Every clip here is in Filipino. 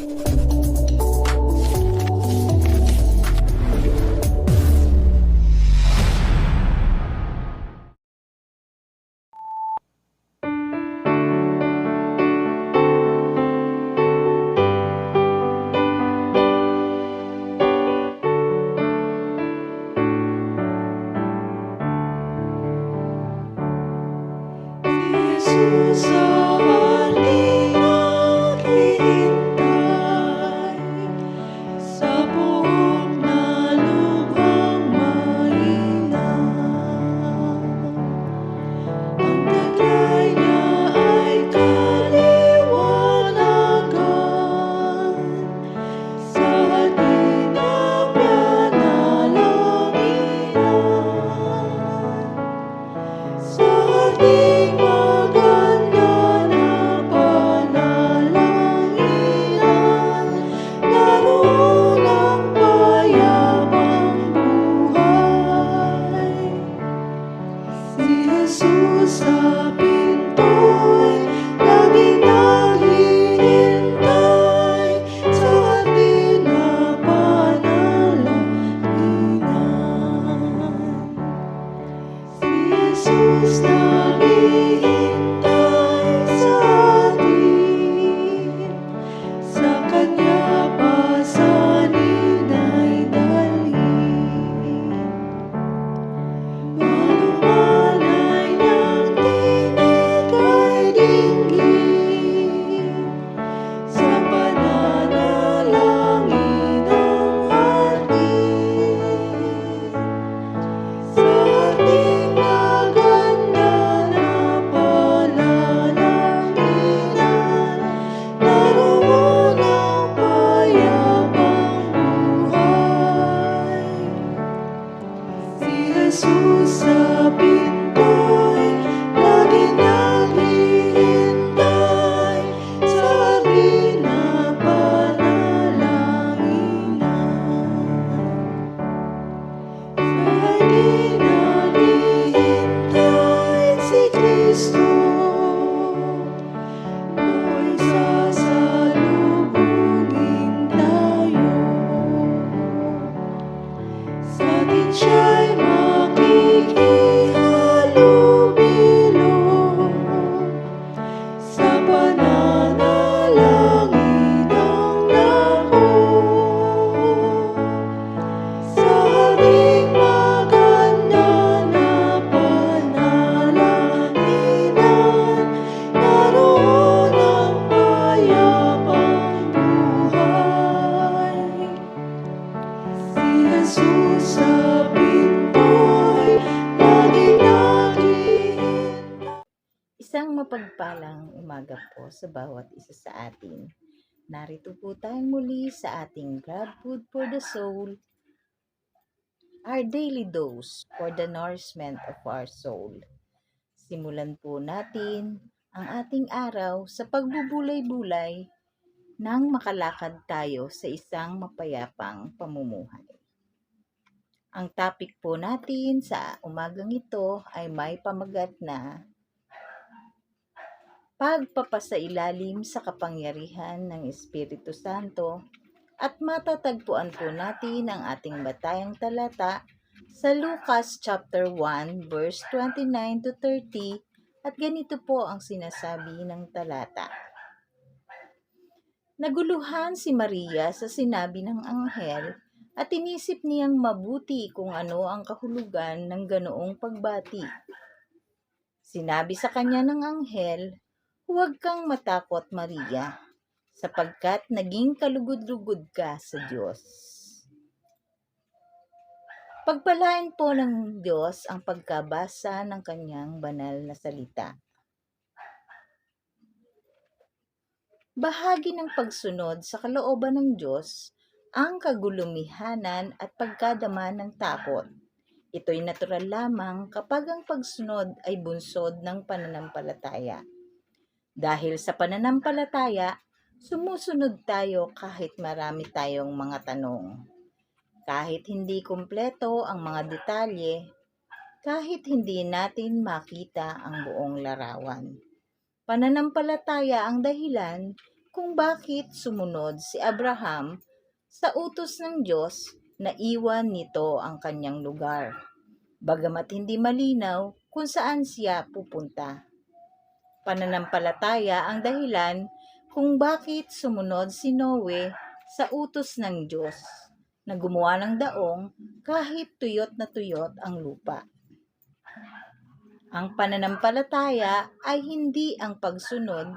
Jesus, sa ating naghihintay, sa buhok na lubhang mainam. Ang taglay niya ay kaliwanagan, sa ating napanalangin. Sa ating maganda na panalangin, naroon ang payapang buhay. Si Jesus sa pinto'y laging naghihintay, sa ating napanalangin. Si Jesus naghihintay sa atin, sa Kanya pasanin ay dalhin. Anuman ay niyang tinig ay dinggin, sa pananalangin ang hatid. Sa ating maganda na panalangin, naroon ang payapang buhay. Si Jesus sa pinto'y laging naghihintay, sa ating napanalangin. Sa ating naghihintay si Kristo, Ko'y sasalubungin tayo. Sa atin siya'y makikihalubilo, sa pananalangin ang dako. Sa ating maganda na panalangin, naroon ang payapang buhay. Si Jesus sa pinto'y laging naghihintay. Isang mapagpalang umaga po sa bawat isa sa atin. Narito po tayong muli sa ating Grab Food for the Soul, our daily dose for the nourishment of our soul. Simulan po natin ang ating araw sa pagbubulay-bulay nang makalakad tayo sa isang mapayapang pamumuhay. Ang topic po natin sa umagang ito ay may pamagat na pagpapasailalim sa kapangyarihan ng Espiritu Santo, at matatagpuan po natin ang ating batayang talata sa Lucas chapter 1 verse 29 to 30, at ganito po ang sinasabi ng talata. Naguluhan si Maria sa sinabi ng anghel, at inisip niyang mabuti kung ano ang kahulugan ng ganoong pagbati. Sinabi sa kanya ng anghel, "Huwag kang matakot, Maria, sapagkat naging kalugod-lugod ka sa Diyos. Pagpalain po ng Diyos ang pagkabasa ng kanyang banal na salita." Bahagi ng pagsunod sa kalooban ng Diyos ang kagulumihanan at pagkadama ng takot. Ito'y natural lamang kapag ang pagsunod ay bunsod ng pananampalataya. Dahil sa pananampalataya, sumusunod tayo kahit marami tayong mga tanong. Kahit hindi kumpleto ang mga detalye, kahit hindi natin makita ang buong larawan. Pananampalataya ang dahilan kung bakit sumunod si Abraham sa utos ng Diyos na iwan nito ang kanyang lugar, bagamat hindi malinaw kung saan siya pupunta. Pananampalataya ang dahilan kung bakit sumunod si Noe sa utos ng Diyos na gumawa ng daong kahit tuyot na tuyot ang lupa. Ang pananampalataya ay hindi ang pagsunod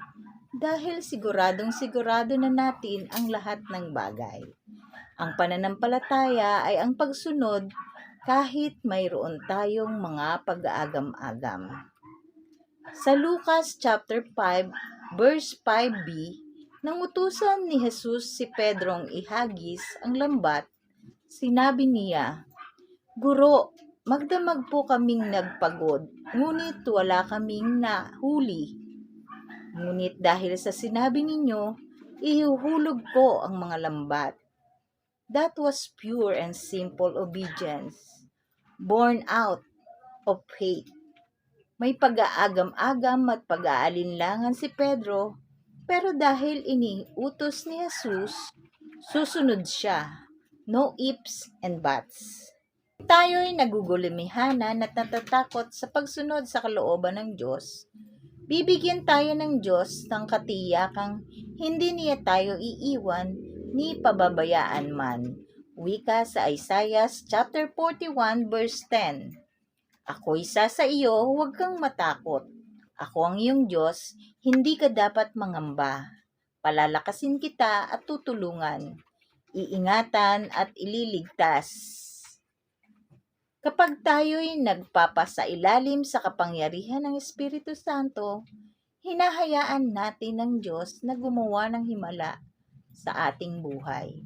dahil siguradong sigurado na natin ang lahat ng bagay. Ang pananampalataya ay ang pagsunod kahit mayroon tayong mga pag-aagam-agam. Sa Lucas chapter 5 verse 5b, nang utusan ni Jesus si Pedrong ihagis ang lambat, sinabi niya, "Guro, magdamag po kaming nagpagod, ngunit wala kaming nahuli. Ngunit dahil sa sinabi ninyo, ihuhulog ko ang mga lambat." That was pure and simple obedience, born out of faith. May pag-aagam-agam at pag-aalinlangan si Pedro, pero dahil iniutos ni Jesus, susunod siya. No ifs and buts. Tayo'y nagugulimihanan at natatakot sa pagsunod sa kalooban ng Diyos. Bibigyan tayo ng Diyos ng katiyakang hindi niya tayo iiwan ni pababayaan man. Wika sa Isaiah chapter 41 verse 10. Ako'y sa iyo, huwag kang matakot. Ako ang iyong Diyos, hindi ka dapat mangamba. Palalakasin kita at tutulungan. Iingatan at ililigtas. Kapag tayo'y nagpapasailalim sa kapangyarihan ng Espiritu Santo, hinahayaan natin ng Diyos na gumawa ng himala sa ating buhay.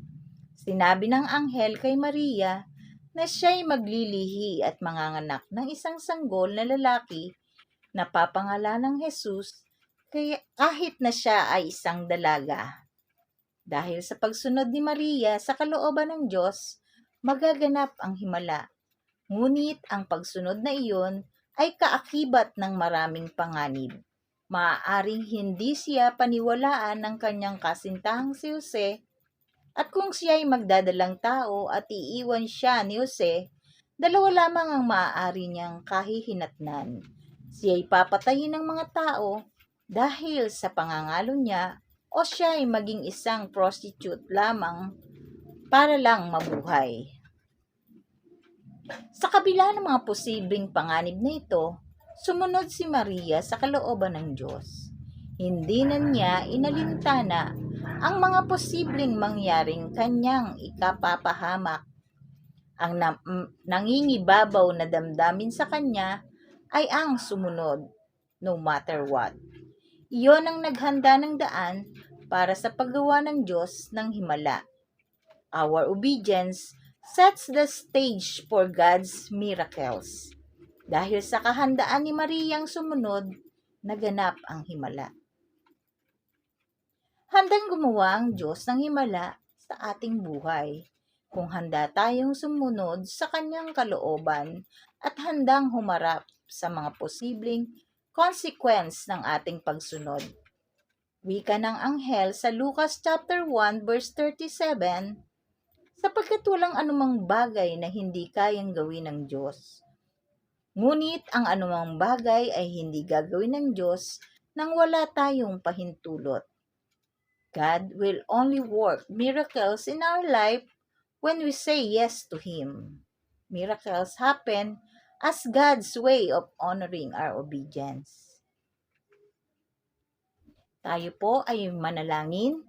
Sinabi ng anghel kay Maria na siya'y maglilihi at manganganak ng isang sanggol na lalaki na papangalan ng Jesus kahit na siya ay isang dalaga. Dahil sa pagsunod ni Maria sa kalooban ng Diyos, magaganap ang himala. Ngunit ang pagsunod na iyon ay kaakibat ng maraming panganib. Maaaring hindi siya paniwalaan ng kanyang kasintahang si Jose, at kung siya ay magdadalang tao at iiwan siya ni Jose, dalawa lamang ang maaari niyang kahihinatnan. Siya ay papatayin ng mga tao dahil sa pangangalo niya, o siya ay maging isang prostitute lamang para lang mabuhay. Sa kabila ng mga posibleng panganib na ito, sumunod si Maria sa kalooban ng Diyos. Hindi na niya inalintana ang mga posibleng mangyaring kanyang ikapapahamak. Ang nangingibabaw na damdamin sa kanya ay ang sumunod, no matter what. Iyon ang naghanda ng daan para sa paggawa ng Diyos ng himala. Our obedience sets the stage for God's miracles. Dahil sa kahandaan ni Mariyang sumunod, naganap ang himala. Handang gumawa ang Diyos ng himala sa ating buhay kung handa tayong sumunod sa kanyang kalooban at handang humarap sa mga posibleng consequence ng ating pagsunod. Wika ng anghel sa Lucas chapter 1 verse 37, sapagkat walang anumang bagay na hindi kayang gawin ng Diyos. Ngunit ang anumang bagay ay hindi gagawin ng Diyos nang wala tayong pahintulot. God will only work miracles in our life when we say yes to Him. Miracles happen as God's way of honoring our obedience. Tayo po ay manalangin.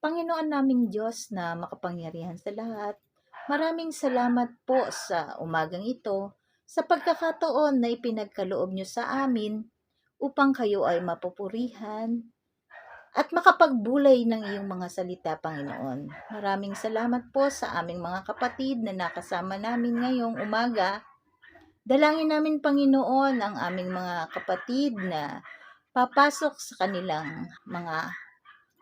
Panginoon naming Diyos na makapangyarihan sa lahat, maraming salamat po sa umagang ito, sa pagkakataon na ipinagkaloob niyo sa amin upang kayo ay mapupurihan at makapagbulay ng iyong mga salita, Panginoon. Maraming salamat po sa aming mga kapatid na nakasama namin ngayong umaga. Dalangin namin, Panginoon, ang aming mga kapatid na papasok sa kanilang mga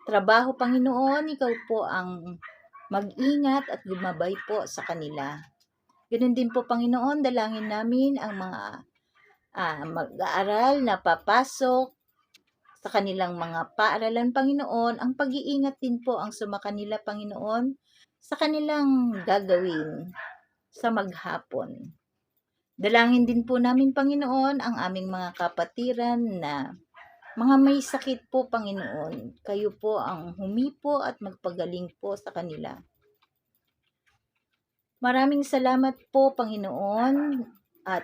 trabaho, Panginoon. Ikaw po ang mag-ingat at gumabay po sa kanila. Ganun din po, Panginoon, dalangin namin ang mga mag-aaral na papasok sa kanilang mga paaralan, Panginoon. Ang pag-iingat din po ang sumakanila, Panginoon, sa kanilang gagawin sa maghapon. Dalangin din po namin, Panginoon, ang aming mga kapatiran na mga may sakit po, Panginoon. Kayo po ang humipo at magpagaling po sa kanila. Maraming salamat po, Panginoon, at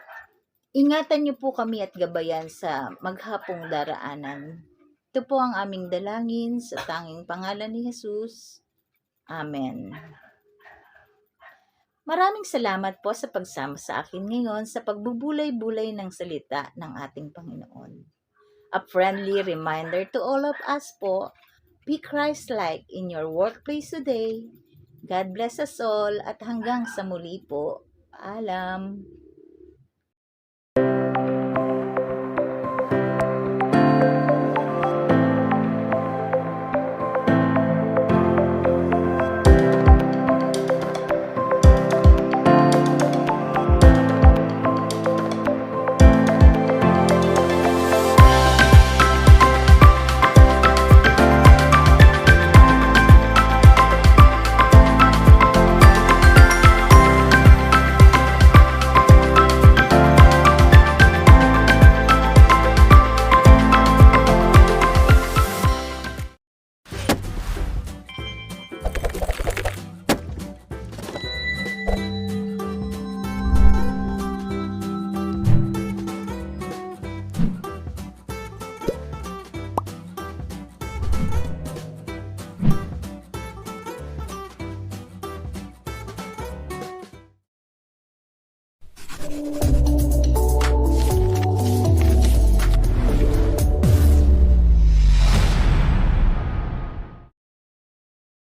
ingatan niyo po kami at gabayan sa maghapong daraanan. Ito po ang aming dalangin sa tanging pangalan ni Jesus. Amen. Maraming salamat po sa pagsama sa akin ngayon sa pagbubulay-bulay ng salita ng ating Panginoon. A friendly reminder to all of us po, be Christ-like in your workplace today. God bless us all at hanggang sa muli po. Paalam.